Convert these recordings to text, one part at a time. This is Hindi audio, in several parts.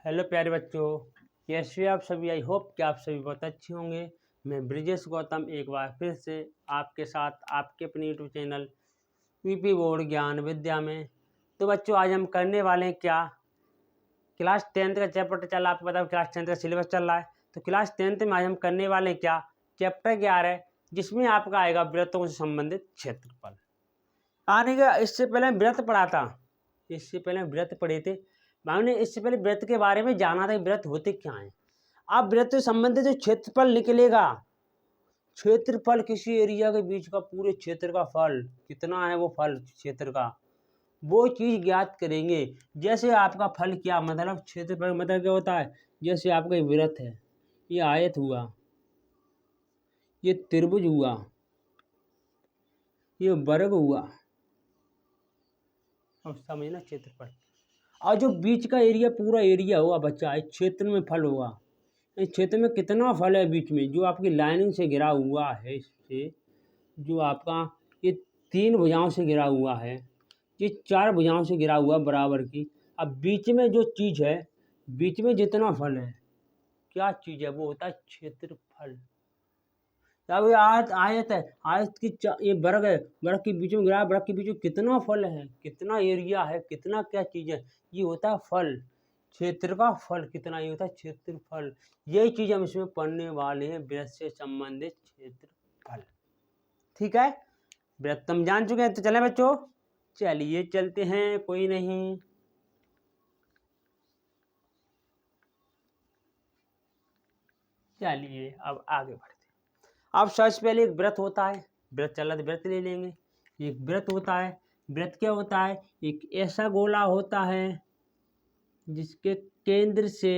हेलो प्यारे बच्चों, कैसे आप सभी। आई होप कि आप सभी बहुत अच्छे होंगे। मैं ब्रिजेश गौतम एक बार फिर से आपके साथ आपके अपने यूट्यूब चैनल वीपी बोर्ड ज्ञान विद्या में। तो बच्चों, आज हम करने वाले हैं क्या, क्लास 10th का चैप्टर चल रहा है। आपको पता है क्लास 10th का सिलेबस चल रहा है। तो क्लास 10th में आज हम करने वाले हैं क्या, चैप्टर 11, जिसमें आपका आएगा व्रतों से संबंधित क्षेत्रफल। आने का इससे पहले व्रत पढ़ा था, इससे पहले व्रत पढ़े थे। हमने इससे पहले व्रत के बारे में जाना था, व्रत होते क्या हैं। अब व्रत से संबंधित जो क्षेत्रफल निकलेगा, क्षेत्रफल किसी एरिया के बीच का पूरे क्षेत्र का फल कितना है, वो फल क्षेत्र का वो चीज ज्ञात करेंगे। जैसे आपका फल क्या मतलब, क्षेत्रफल मतलब क्या होता है। जैसे आपका व्रत है, ये आयत हुआ, ये त्रिभुज हुआ, ये वर्ग हुआ, अब समझना क्षेत्रफल। और जो बीच का एरिया पूरा एरिया होगा बच्चा, इस क्षेत्र में फल होगा। इस क्षेत्र में कितना फल है बीच में, जो आपकी लाइनिंग से घिरा हुआ है, इससे जो आपका ये 3 भुजाओं से घिरा हुआ है, ये 4 भुजाओं से घिरा हुआ बराबर की। अब बीच में जो चीज है, बीच में जितना फल है, क्या चीज है, वो होता है क्षेत्रफल। अब ये आयत है, आयत की ये वर्ग है, वर्ग के बीच में गिरा, वर्ग के बीच में कितना फल है, कितना एरिया है, कितना क्या चीज है, ये होता है फल। क्षेत्र का फल कितना, ये होता है क्षेत्रफल। यही चीज हम इसमें पढ़ने वाले हैं, व्रत से संबंधित क्षेत्रफल। ठीक है, व्रत हम जान चुके हैं। तो चले बच्चों, चलिए चलते हैं, कोई नहीं। चलिए अब आगे बढ़ते हैं। अब सबसे पहले एक व्रत होता है, व्रत चल रहा है तो व्रत ले लेंगे। एक व्रत होता है, व्रत क्या होता है, एक ऐसा गोला होता है जिसके केंद्र से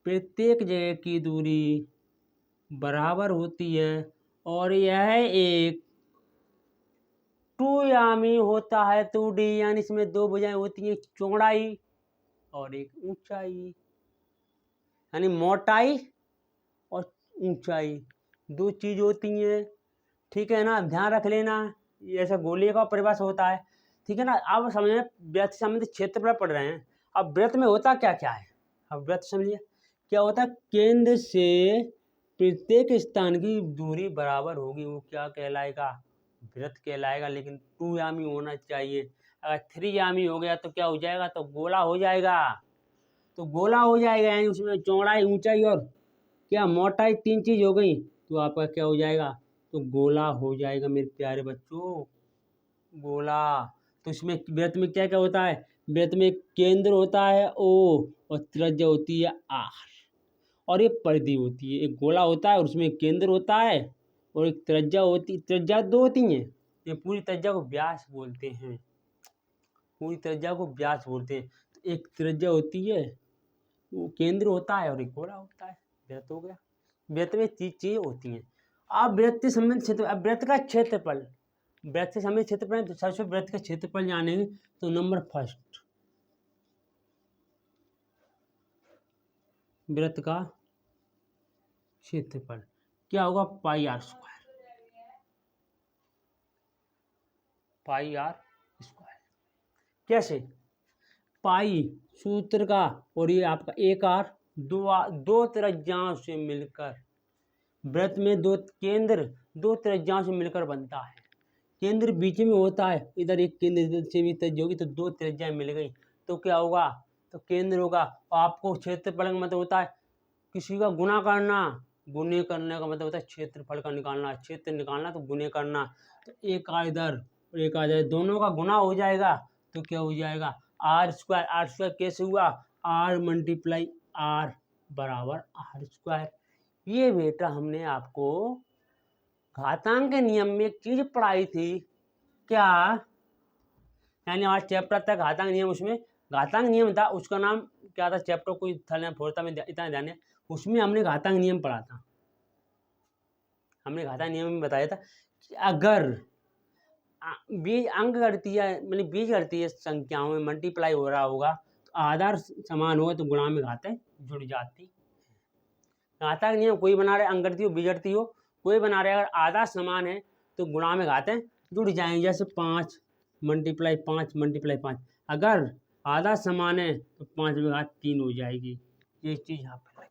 प्रत्येक जगह की दूरी बराबर होती है, और यह एक 2 यामी होता है, 2D, यानी इसमें 2 भुजाएं होती हैं, चौड़ाई और एक ऊंचाई, यानी मोटाई और ऊंचाई, 2 चीज होती हैं। ठीक है ना, ध्यान रख लेना, ये ऐसा गोले का परिभाषा होता है। ठीक है ना। अब समझे, व्रत से संबंधित क्षेत्रफल पढ़ रहे हैं। अब व्रत में होता क्या क्या है, अब व्रत समझिए क्या होता है। केंद्र से प्रत्येक स्थान की दूरी बराबर होगी, वो क्या कहलाएगा, व्रत कहलाएगा। लेकिन 2 यामी होना चाहिए। अगर 3 यामी हो गया तो क्या हो जाएगा, तो गोला हो जाएगा। तो गोला हो जाएगा, यानी उसमें चौड़ाई, ऊंचाई और क्या मोटाई 3 चीज हो गई, तो आपका क्या हो जाएगा, तो गोला हो जाएगा मेरे प्यारे बच्चों, गोला। तो इसमें व्रत में क्या क्या होता है, व्रत में एक केंद्र होता है O, और त्रिज्या होती है R, और ये परिधि होती है। एक गोला होता है और उसमें एक केंद्र होता है और एक त्रिज्या होती, त्रिज्या 2 होती हैं। ये पूरी त्रिज्या को व्यास बोलते हैं, पूरी त्रिज्या को व्यास बोलते हैं। तो एक त्रिज्या होती है, वो केंद्र होता है, और एक गोला होता है। व्रत हो गया। व्रत में 3 चीजें होती हैं। अब व्रत से संबंधित क्षेत्र, अब व्रत का क्षेत्रफल, व्रत से संबंधित क्षेत्रफल, तो सबसे व्रत का क्षेत्रफल जानेंगे। तो नंबर फर्स्ट, व्रत का क्षेत्रफल क्या होगा, πr², πr²। कैसे, पाई सूत्र का, और ये आपका 1r, दो त्रिज्याओं से मिलकर, व्रत में 2 केंद्र 2 त्रिज्याओं से मिलकर बनता है। केंद्र बीच में होता है, इधर एक केंद्र से भी त्रिज्या होगी, तो 2 त्रिज्याएं मिल गई, तो क्या होगा, तो केंद्र होगा। आपको क्षेत्रफल का मतलब होता है किसी का गुणा करना, गुणे करने का मतलब होता है क्षेत्रफल का निकालना, क्षेत्र निकालना, तो गुणे करना। तो एक आ इधर और एक आ जाए, दोनों का गुणा हो जाएगा, तो क्या हो जाएगा, r²। कैसे हुआ, r × r बराबर r²। ये बेटा हमने आपको घातांक के नियम में एक चीज पढ़ाई थी, क्या, यानी आज चैप्टर तक घातांक नियम, उसमें घातांक नियम था, उसका नाम क्या था, चैप्टर कोई था फोड़ता में इतना ध्यान है। उसमें हमने घातांक नियम पढ़ा था। हमने घातांक नियम में बताया था कि अगर बीज अंक गणितीय मतलब बीज गणितीय संख्याओं में मल्टीप्लाई हो रहा होगा, तो आधार समान होगा तो गुणा में घातें जुड़ जाती। घातांक नियम कोई बना रहे, अंक गणितीय हो बीज गणितीय हो, कोई बना रहे, अगर आधार समान है तो गुणा में घातें जुड़ जाएंगे। जैसे 5 × 5 × 5, अगर आधा समान है तो 5 में घात 3 हो जाएगी। ये चीज़ यहाँ पर लगी,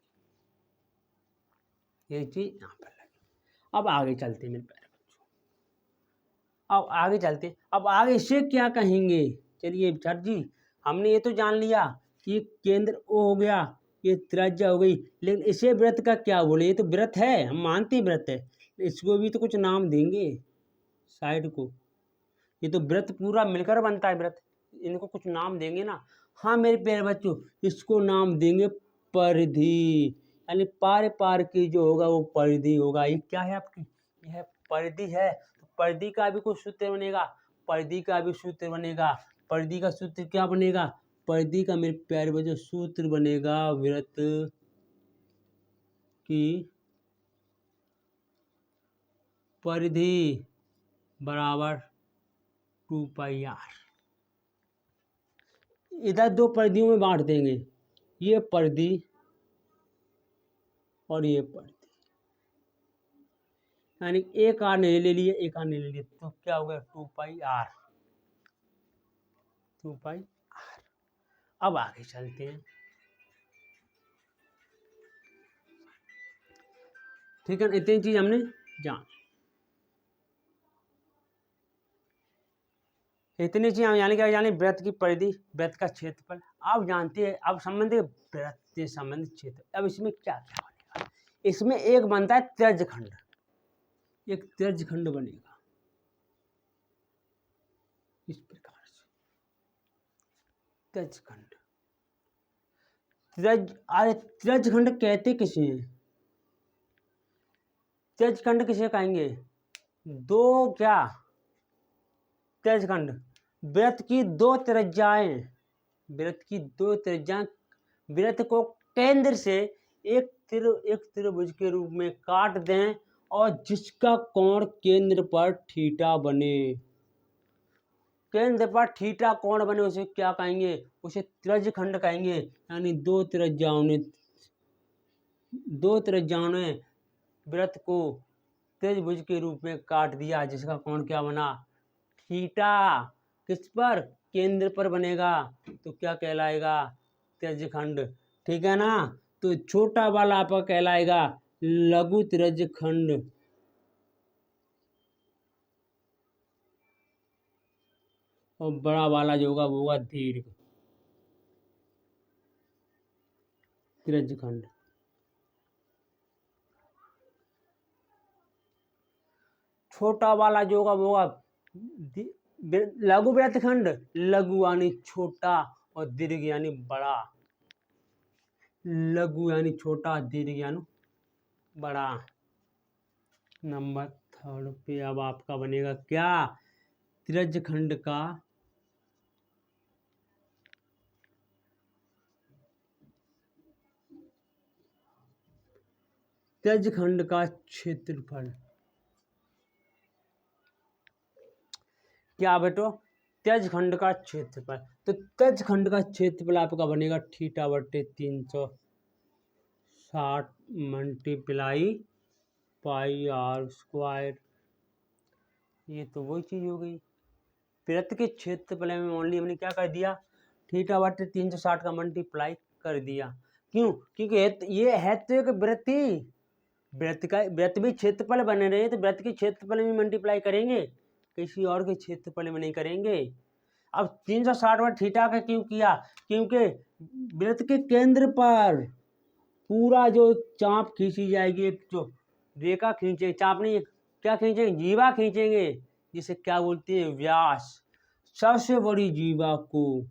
ये चीज़ यहाँ पर लगी। अब आगे चलते हैं मेरे प्यारे बच्चों, अब आगे चलते हैं। अब आगे से क्या कहेंगे? चलिए सर जी, हमने ये तो जान लिया कि केंद्र ओ हो गया, ये त्रिज्या हो गई, लेकिन इसे वृत्त का क्या बोले? ये तो वृत्त है, हम मानते हैं वृत्त है, इसको भी तो कुछ नाम देंगे साइड को। ये तो वृत्त पूरा मिलकर बनता है वृत्त, इनको कुछ नाम देंगे ना। हाँ मेरे प्यारे बच्चों, इसको नाम देंगे परिधि, यानी पार पार की जो होगा वो परिधि होगा। ये क्या है आपकी? यह परिधि है, तो परिधि का भी कुछ सूत्र बनेगा, परिधि का भी सूत्र बनेगा। परिधि का सूत्र क्या बनेगा? परिधि का मेरे प्यारे बच्चों सूत्र बनेगा वृत्त की परिधि बराबर 2πr। इधर दो परिधियों में बांट देंगे, ये परिधि और ये परिधि, यानी एक आर ने ले लिए, एक आर ने ले लिया, तो क्या हो गया? 2πr, 2πr। अब आगे चलते हैं, ठीक है, इतनी चीज हमने जान, इतनी चीज हम यानी क्या? यानी वृत्त की परिधि, वृत्त का क्षेत्रफल। आप जानते हैं, अब संबंधित वृत्त से संबंधित क्षेत्र। अब इसमें क्या क्या बनेगा? इसमें एक बनता है त्यज्यखंड, एक त्यज्यखंड बनेगा इस प्रकार से, त्यज्यखंड। त्यज्यखंड कहते किसे हैं? त्यज्यखंड किसे कहेंगे? दो क्या? त्यज्यखंड, वृत्त की दो त्रिज्याएं, वृत्त की दो त्रिज्याएं, वृत्त को केंद्र से एक त्रिभुज के रूप में काट दें और जिसका कोण केंद्र पर थीटा बने, केंद्र पर थीटा कोण बने, उसे क्या कहेंगे? उसे त्यज्यखंड कहेंगे। यानी दो त्रिज्याओं ने वृत्त को त्रिभुज के रूप में काट दिया, जिसका कोण क्या बना? थीटा। किस पर? केंद्र पर बनेगा, तो क्या कहलाएगा? त्यज्यखंड। ठीक है ना? तो छोटा वाला आपका कहलाएगा लघु त्यज्यखंड, और बड़ा वाला जो होगा वो होगा दीर्घ त्यज्यखंड। छोटा वाला जो होगा वो होगा लघु वृत्तखंड, लघु यानी छोटा और दीर्घ यानी बड़ा, लघु यानी छोटा, दीर्घ यानी बड़ा। नंबर 3 पे अब आपका बनेगा क्या? त्यज्यखंड का क्षेत्रफल। क्या बेटो? त्यज्यखंड का क्षेत्रफल। तो त्यज्यखंड का क्षेत्रफल आपका बनेगा थीटा बटे 360 मल्टीप्लाई पाई आर स्क्वायर। ये तो वही चीज हो गई, वृत्त के क्षेत्रफल में ओनली हमने क्या कर दिया? थीटा बटे 360 का मल्टीप्लाई कर दिया। क्यों? क्योंकि ये है तो एक वृत्त ही, वृत्त भी क्षेत्रफल बने रहे, तो वृत्त के क्षेत्रफल में मल्टीप्लाई करेंगे, किसी और के क्षेत्रफल में नहीं करेंगे। अब 360 में थीटा का क्यों किया? क्योंकि वृत्त के केंद्र पर पूरा जो चाप खींची जाएगी, एक जो रेखा खींचे, चाप नहीं, क्या खींचेंगे? जीवा खींचेंगे, जिसे क्या बोलते हैं? व्यास। सबसे बड़ी जीवा को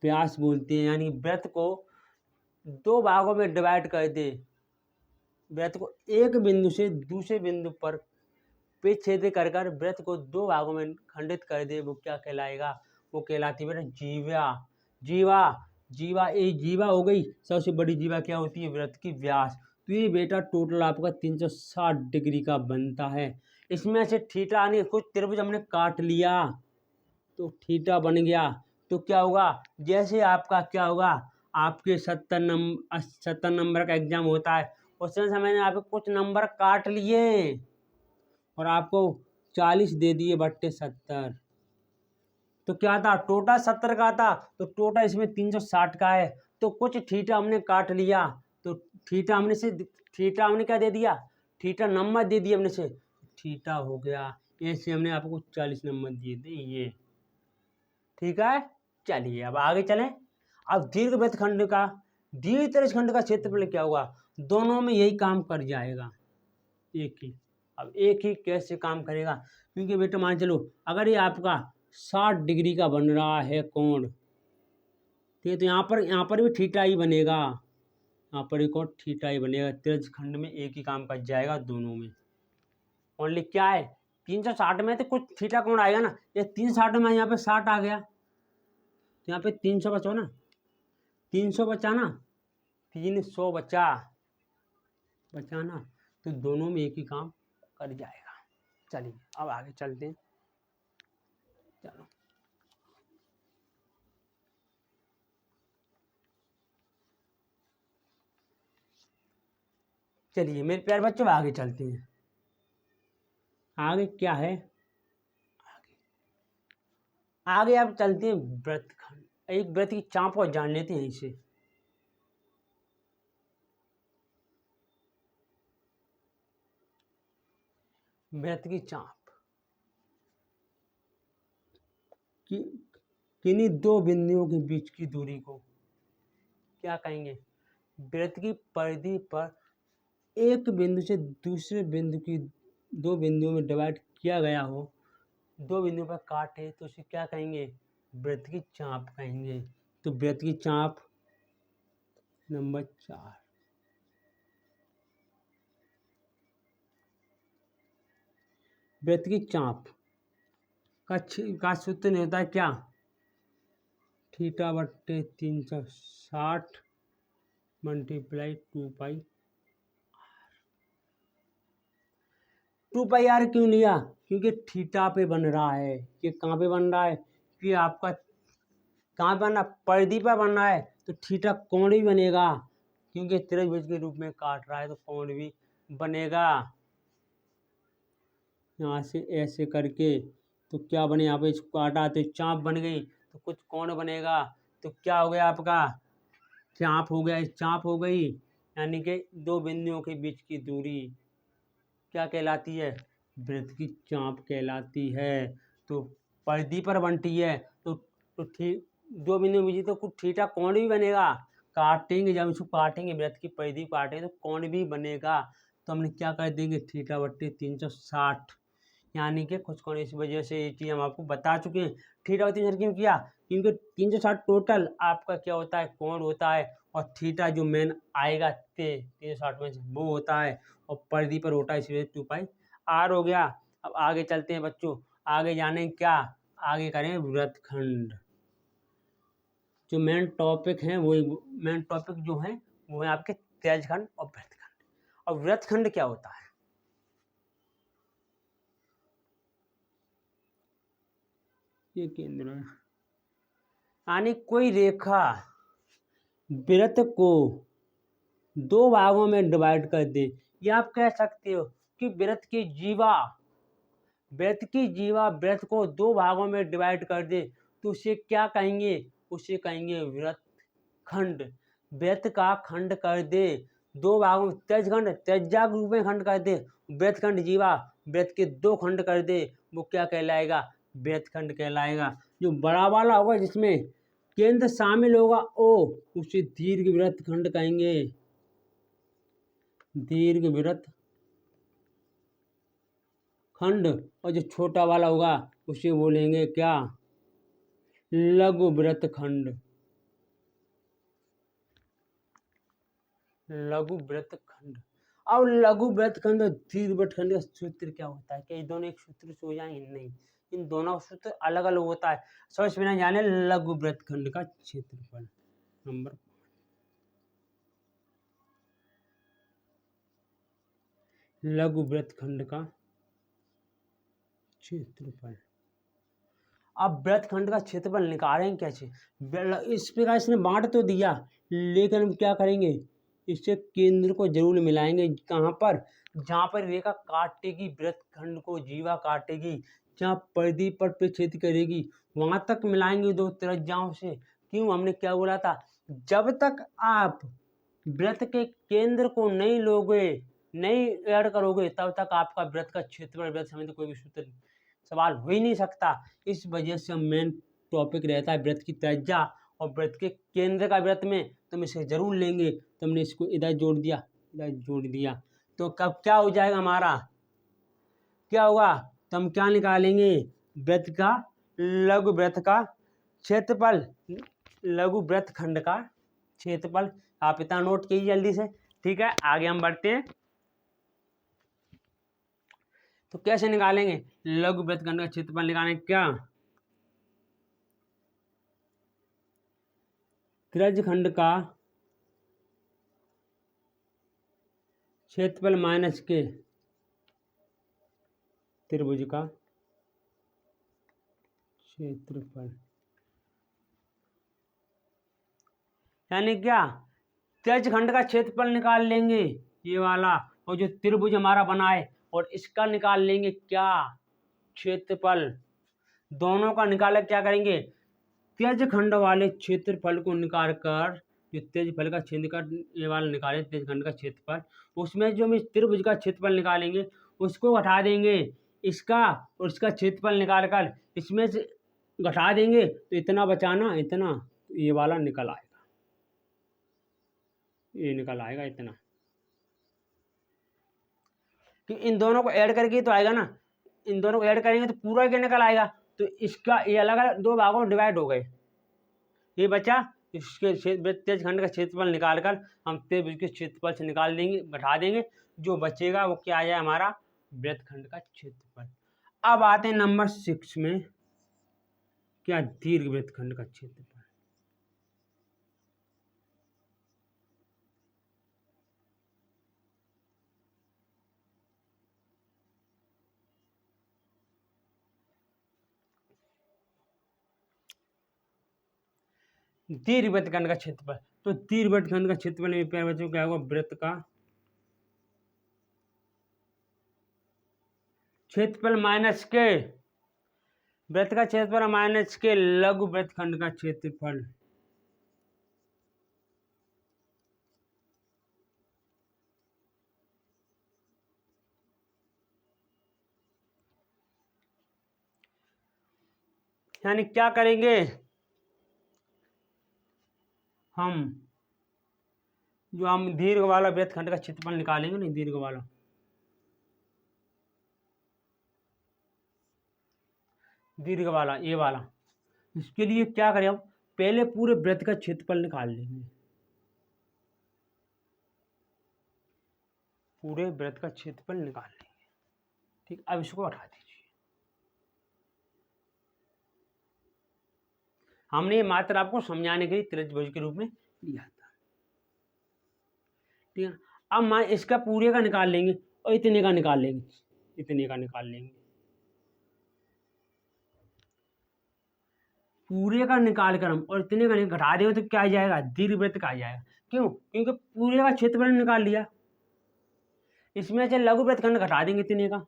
व्यास बोलते हैं। यानी वृत्त को दो भागों में डिवाइड कर दे, वृत्त को एक बिंदु से दूसरे बिंदु पर छेद कर कर वृत्त को दो भागों में खंडित कर दे, वो क्या कहलाएगा? वो कहलाती है बेटा जीवा। जीवा, जीवा, एक जीवा हो गई। सबसे बड़ी जीवा क्या होती है? वृत्त की व्यास। तो ये बेटा टोटल आपका 360 डिग्री का बनता है। इसमें से थीटा यानी कुछ त्रिभुज हमने काट लिया तो थीटा बन गया। तो क्या होगा? जैसे आपका क्या होगा? आपके 70 नंबर का एग्जाम होता है, उस समय मैंने आपको कुछ नंबर काट लिए और आपको 40 दे दिए बट्टे 70, तो क्या था, टोटल 70 का था, तो टोटल इसमें 360 का है। तो कुछ थीटा हमने काट लिया, तो थीटा हमने क्या दे दिया, थीटा नंबर दे दिया हमने से, थीटा हो गया। ऐसे हमने आपको 40 नंबर दिए थे ये, ठीक है। चलिए अब आगे चलें। अब दीर्घवृत्त खंड का क्षेत्रफल क्या होगा, दोनों में यही काम कर जाएगा एक ही। अब एक ही कैसे काम करेगा, क्योंकि बेटा मान चलो अगर ये आपका 60 डिग्री का बन रहा है कोण, ठीक है, तो यहाँ पर भी थीटा ही बनेगा, यहाँ पर एक और थीटा ही बनेगा। त्रिज्य खंड में एक ही काम कर जाएगा दोनों में। ओनली क्या है, 360 में तो कुछ थीटा कोण आएगा ना, ये 360 में यहाँ पे 60 आ गया, तो यहाँ पे 300 बचो ना, 300 बचा ना, 300 बचा ना, तो दोनों में एक ही काम कर जाएगा। चलिए अब आगे चलते हैं। चलो चलिए मेरे प्यारे बच्चों आगे चलते हैं। आगे क्या है, आगे आप चलते हैं वृत्तखंड। एक वृत्त की चाप और जान लेते हैं इसे। वृत्त की चाप कि किन्हीं दो बिंदुओं के बीच की दूरी को क्या कहेंगे, वृत्त की परिधि पर एक बिंदु से दूसरे बिंदु की दो बिंदुओं में डिवाइड किया गया हो, दो बिंदु पर काटे, तो उसे क्या कहेंगे, वृत्त की चाप कहेंगे। तो वृत्त की चाप नंबर 4, वृत्त की चाप का सूत्र नहीं होता है क्या, थीटा बट्टे 360 मल्टीप्लाई 2 पाई। 2 पाई आर क्यों लिया, क्योंकि थीटा पे बन रहा है। ये कहाँ पे बन रहा है, कि आपका कहाँ बन रहा, परिधि पर बन रहा है, तो थीटा कोण भी बनेगा, क्योंकि त्रिभुज के रूप में काट रहा है तो कोण भी बनेगा। यहाँ से ऐसे करके तो क्या बने, यहाँ पे इसको काटा तो चाप बन गई, तो कुछ कोण बनेगा, तो क्या हो गया आपका, चाप हो गया, चाप हो गई। यानी कि दो बिंदुओं के बीच की दूरी क्या कहलाती है, वृत्त की चाप कहलाती है। तो परिधि पर बनती है, तो दो बिंदु बीच तो कुछ थीटा कोण भी बनेगा, काटेंगे जब इसको काटेंगे, वृत्त की परिधि काटेंगे तो कोण भी बनेगा। तो हमने क्या कर देंगे, थीटा बट्टे 360, यानी कि कुछ कोण, इस वजह से ये चीज़ हम आपको बता चुके हैं। थीटा बत्ती क्यों किया, क्योंकि 360 टोटल आपका क्या होता है, कोण होता है, और थीटा जो मेन आएगा 360 में वो होता है, और परिधि पर होता है, इसलिए 2 पाई आर हो गया। अब आगे चलते हैं बच्चों, आगे जाने क्या, आगे करें वृत्तखंड। जो मेन टॉपिक है वो मेन टॉपिक जो है वो है आपके त्रिज्यखंड और वृत्तखंड। और वृत्तखंड क्या होता है, ये केंद्र है, यानी कोई रेखा वृत्त को दो भागों में डिवाइड कर दे, या आप कह सकते हो कि वृत्त की जीवा वृत्त को दो भागों में डिवाइड कर दे, तो उसे क्या कहेंगे, उसे कहेंगे वृत्तखंड। वृत्त का खंड कर दे दो भागों में, त्रिज्यखंड त्रिज्या के रूप में खंड कर दे, वृत्तखंड जीवा वृत्त के दो खंड कर दे, वो क्या कहलाएगा, वृत्तखंड कहलाएगा। जो बड़ा वाला होगा जिसमें केंद्र शामिल होगा ओ, उसे दीर्घवृत्त खंड कहेंगे, दीर्घवृत्त खंड। और जो छोटा वाला होगा उसे बोलेंगे क्या, लघुवृत्त खंड, लघुवृत्त खंड। अब लघुवृत्त खंड और दीर्घवृत्त खंड का सूत्र क्या होता है, क्या ये दोनों एक सूत्र से हो जाएंगे, नहीं, इन दोनों का सूत्र अलग अलग होता है। समझ में ना जाने, लघुवृत्त खंड का क्षेत्रफल नंबर, लघुवृत्त खंड का क्षेत्रफल। अब वृत्तखंड का क्षेत्रफल निकालेंगे कैसे, इस प्रकार इसने बांट तो दिया, लेकिन हम क्या करेंगे, इससे केंद्र को जरूर मिलाएंगे, कहाँ पर, जहाँ पर रेखा काटेगी वृत्तखंड को, जीवा काटेगी, जहाँ परिधि पर छेद करेगी वहां तक मिलाएंगे दो त्रिज्याओं से। क्यों, हमने क्या बोला था, जब तक आप वृत्त के केंद्र को नहीं लोगे, नहीं ऐड करोगे, तब तक आपका वृत्त का क्षेत्रफल, वृत्त समेत कोई भी सूत्र सवाल हो ही नहीं सकता। इस वजह से मेन टॉपिक रहता है वृत्त की त्रिज्या और वृत्त के केंद्र का वृत्त में, तो हम इसे जरूर लेंगे। तो हमने इसको इधर जोड़ दिया, इधर जोड़ दिया, तो कब क्या हो जाएगा हमारा, क्या होगा, तो हम क्या निकालेंगे, वृत्त का, लघु वृत्त का क्षेत्रफल, लघु वृत्त खंड का क्षेत्रफल। आप इतना नोट कीजिए जल्दी से। ठीक है, आगे हम बढ़ते हैं। तो कैसे निकालेंगे लघु वृत्त खंड का क्षेत्रफल, निकालेंगे क्या, त्रिज्य खंड का क्षेत्रफल माइनस के त्रिभुज का क्षेत्रफल, यानी क्या, त्रिज्य खंड का क्षेत्रफल निकाल लेंगे ये वाला, और जो त्रिभुज हमारा बना है और इसका निकाल लेंगे क्या, क्षेत्रफल। दोनों का निकाल क्या करेंगे, त्रिज्य खंड वाले क्षेत्रफल को निकाल कर, जो त्रिज्यफल का क्षेत्रफल ये वाला निकाले त्रिज्य खंड का क्षेत्रफल, उसमें जो हम इस त्रिभुज का क्षेत्रफल निकालेंगे उसको घटा देंगे इसका, और इसका क्षेत्रफल निकाल कर इसमें से घटा देंगे, तो इतना बचाना, इतना, तो ये वाला निकल आएगा, ये निकल आएगा इतना। कि इन दोनों को ऐड करके तो आएगा ना, इन दोनों को ऐड करेंगे तो पूरा क्या निकल आएगा, तो इसका ये अलग अलग दो भागों में डिवाइड हो गए, ये बचा, इसके त्रिज्य खंड का क्षेत्रफल निकाल कर हम त्रिभुज के क्षेत्रफल से निकाल देंगे, घटा देंगे, जो बचेगा वो क्या आ जाए हमारा, वृत्त खंड का क्षेत्रफल। अब आते हैं नंबर 6 में, क्या, दीर्घ वृत्त खंड का क्षेत्रफल। दीर्घ वृत्त खंड का क्षेत्रफल, तो दीर्घ वृत्त खंड का क्षेत्रफल में प्यारे बच्चों क्या होगा, वृत्त का क्षेत्रफल माइनस के, वृत्त का क्षेत्रफल माइनस के लघु वृत्त खंड का क्षेत्रफल। यानी क्या करेंगे हम, जो हम दीर्घ वाला वृत्त खंड का क्षेत्रफल निकालेंगे, नहीं दीर्घ वाला, दीर्घ वाला ये वाला, इसके लिए क्या करें हम, पहले पूरे वृत्त का क्षेत्रफल निकाल लेंगे, पूरे वृत्त का क्षेत्रफल निकाल लेंगे। ठीक, अब इसको हटा दीजिए। हमने ये मात्र आपको समझाने के लिए त्रिभुज के रूप में लिया था। ठीक है, अब मैं इसका पूरे का निकाल लेंगे और इतने का निकाल लेंगे, इतने का निकाल लेंगे, पूरे का निकाल कर हम और इतने का घटा देंगे तो क्या आ जाएगा, दीर्घवृत्त का आ जाएगा। क्यों, क्योंकि पूरे का क्षेत्रफल निकाल लिया, इसमें से लघु वृत्त खंड घटा देंगे इतने का।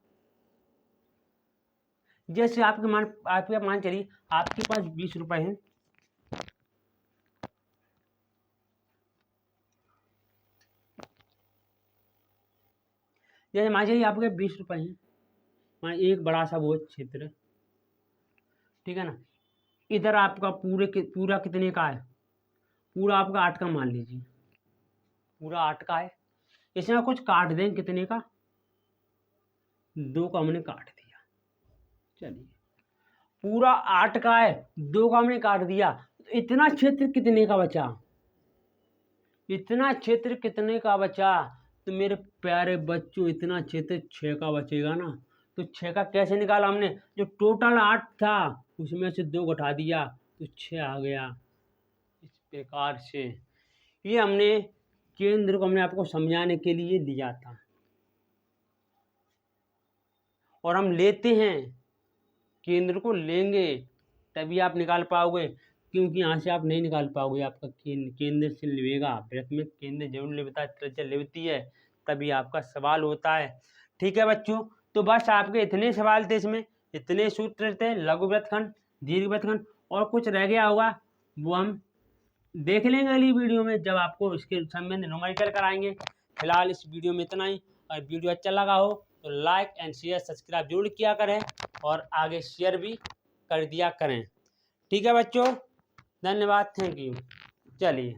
जैसे आपके मान चलिए आपके पास 20 रुपए हैं, जैसे मान चलिए आपके 20 रुपए हैं, मान एक बड़ा सा वो क्षेत्र, ठीक है ना, इधर आपका पूरा कितने का है, पूरा आपका 8 का मान लीजिए, पूरा 8 का है, इसमें कुछ काट दें, कितने का, 2 का हमने काट दिया, चलिए पूरा 8 का है, 2 का हमने काट दिया, तो इतना क्षेत्र कितने का बचा, इतना क्षेत्र कितने का बचा, तो मेरे प्यारे बच्चों इतना क्षेत्र 6 का बचेगा ना। तो 6 का कैसे निकाला हमने, जो टोटल 8 था उसमें से 2 घटा दिया तो 6 आ गया। इस प्रकार से ये हमने केंद्र को हमने आपको समझाने के लिए लिया था, और हम लेते हैं, केंद्र को लेंगे तभी आप निकाल पाओगे, क्योंकि यहाँ से आप नहीं निकाल पाओगे, आपका केंद्र से लेगा, वृत्त में केंद्र जरूर लेता है, त्रिज्या लेती है, तभी आपका सवाल होता है। ठीक है बच्चों, तो बस आपके इतने सवाल थे, इसमें इतने सूत्र थे, लघु वृत्त खंड दीर्घवृत्तखंड, और कुछ रह गया होगा वो हम देख लेंगे अगली वीडियो में, जब आपको इसके संबंध न्यूमेरिकल कराएंगे। फिलहाल इस वीडियो में इतना ही। और वीडियो अच्छा लगा हो तो लाइक एंड शेयर सब्सक्राइब जरूर किया करें, और आगे शेयर भी कर दिया करें। ठीक है बच्चों, धन्यवाद, थैंक यू। चलिए।